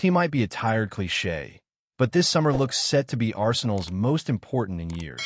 Team might be a tired cliche, but this summer looks set to be Arsenal's most important in years.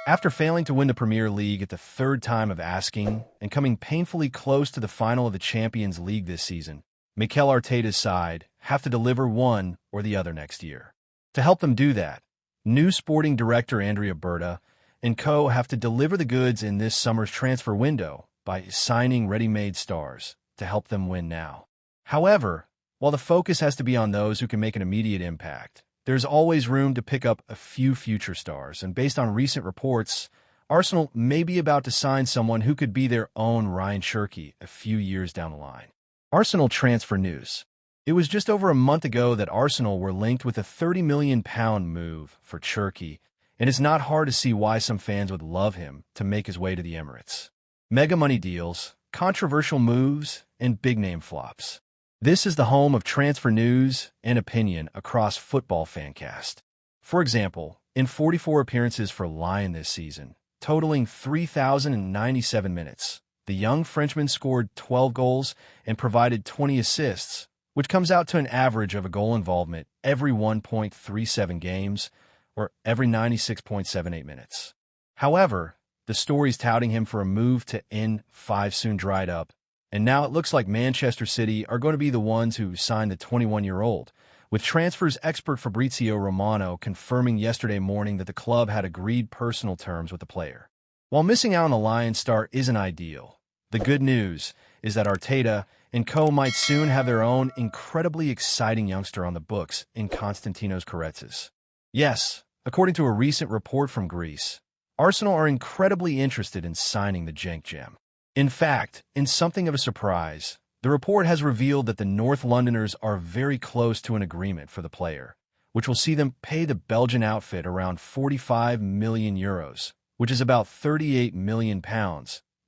After failing to win the Premier League at the third time of asking and coming painfully close to the final of the Champions League this season, Mikel Arteta's side have to deliver one or the other next year. To help them do that, new sporting director Andrea Berta and co. have to deliver the goods in this summer's transfer window by signing ready-made stars to help them win now. However, while the focus has to be on those who can make an immediate impact, there's always room to pick up a few future stars, and based on recent reports, Arsenal may be about to sign someone who could be their own Ryan Cherki a few years down the line. Arsenal transfer news. It was just over a month ago that Arsenal were linked with a £30 million move for Cherki, and it's not hard to see why some fans would love him to make his way to the Emirates. Mega money deals, controversial moves, and big-name flops. This is the home of transfer news and opinion across Football Fancast. For example, in 44 appearances for Lyon this season, totaling 3,097 minutes, the young Frenchman scored 12 goals and provided 20 assists, which comes out to an average of a goal involvement every 1.37 games, or every 96.78 minutes. However, the stories touting him for a move to N5 soon dried up, and now it looks like Manchester City are going to be the ones who signed the 21-year-old, with transfers expert Fabrizio Romano confirming yesterday morning that the club had agreed personal terms with the player. While missing out on the Lions star isn't ideal, the good news is that Arteta and co. might soon have their own incredibly exciting youngster on the books in Konstantinos Karetsis. Yes, according to a recent report from Greece, Arsenal are incredibly interested in signing the Cenk gem. In fact, in something of a surprise, the report has revealed that the North Londoners are very close to an agreement for the player, which will see them pay the Belgian outfit around €45 million, which is about £38 million,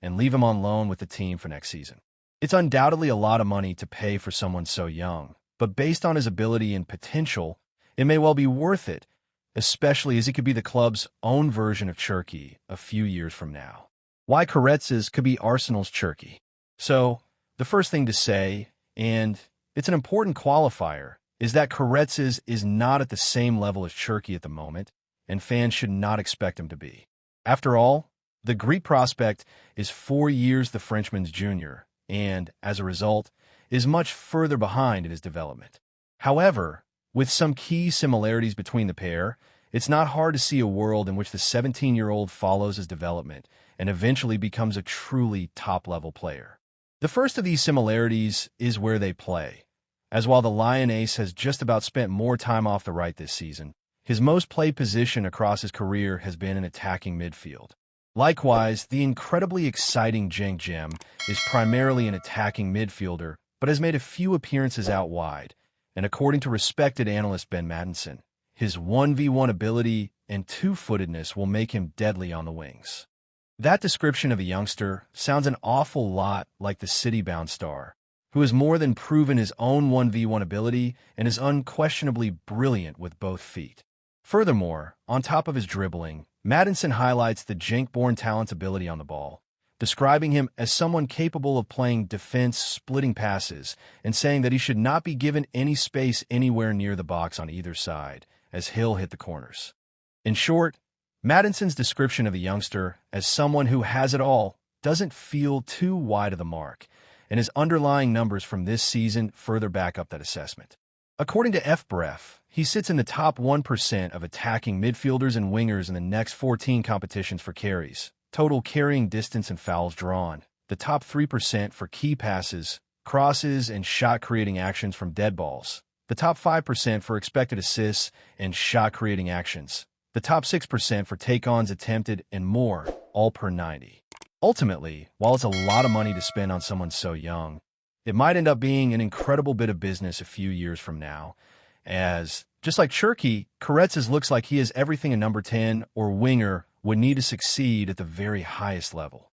and leave him on loan with the team for next season. It's undoubtedly a lot of money to pay for someone so young, but based on his ability and potential, it may well be worth it, especially as he could be the club's own version of Cherki a few years from now. Why Karetsis could be Arsenal's Cherki. So, the first thing to say, and it's an important qualifier, is that Karetsis is not at the same level as Cherki at the moment, and fans should not expect him to be. After all, the Greek prospect is 4 years the Frenchman's junior, and, as a result, is much further behind in his development. However, with some key similarities between the pair, it's not hard to see a world in which the 17-year-old follows his development and eventually becomes a truly top-level player. The first of these similarities is where they play, as while the Lion ace has just about spent more time off the right this season, his most played position across his career has been in attacking midfield. Likewise, the incredibly exciting Cenk gem is primarily an attacking midfielder, but has made a few appearances out wide, and according to respected analyst Ben Mattinson, his 1v1 ability and two-footedness will make him deadly on the wings. That description of a youngster sounds an awful lot like the city-bound star, who has more than proven his own 1v1 ability and is unquestionably brilliant with both feet. Furthermore, on top of his dribbling, Mattinson highlights the Cenk-born talent's ability on the ball, describing him as someone capable of playing defense splitting passes and saying that he should not be given any space anywhere near the box on either side, as he'll hit the corners. In short, Mattinson's description of the youngster as someone who has it all doesn't feel too wide of the mark, and his underlying numbers from this season further back up that assessment. According to FBref, he sits in the top 1% of attacking midfielders and wingers in the next 14 competitions for carries, total carrying distance and fouls drawn, the top 3% for key passes, crosses, and shot-creating actions from dead balls, the top 5% for expected assists and shot-creating actions, the top 6% for take-ons attempted, and more, all per 90. Ultimately, while it's a lot of money to spend on someone so young, it might end up being an incredible bit of business a few years from now, as, just like Cherki, Karetsis looks like he has everything a number 10 or winger would need to succeed at the very highest level.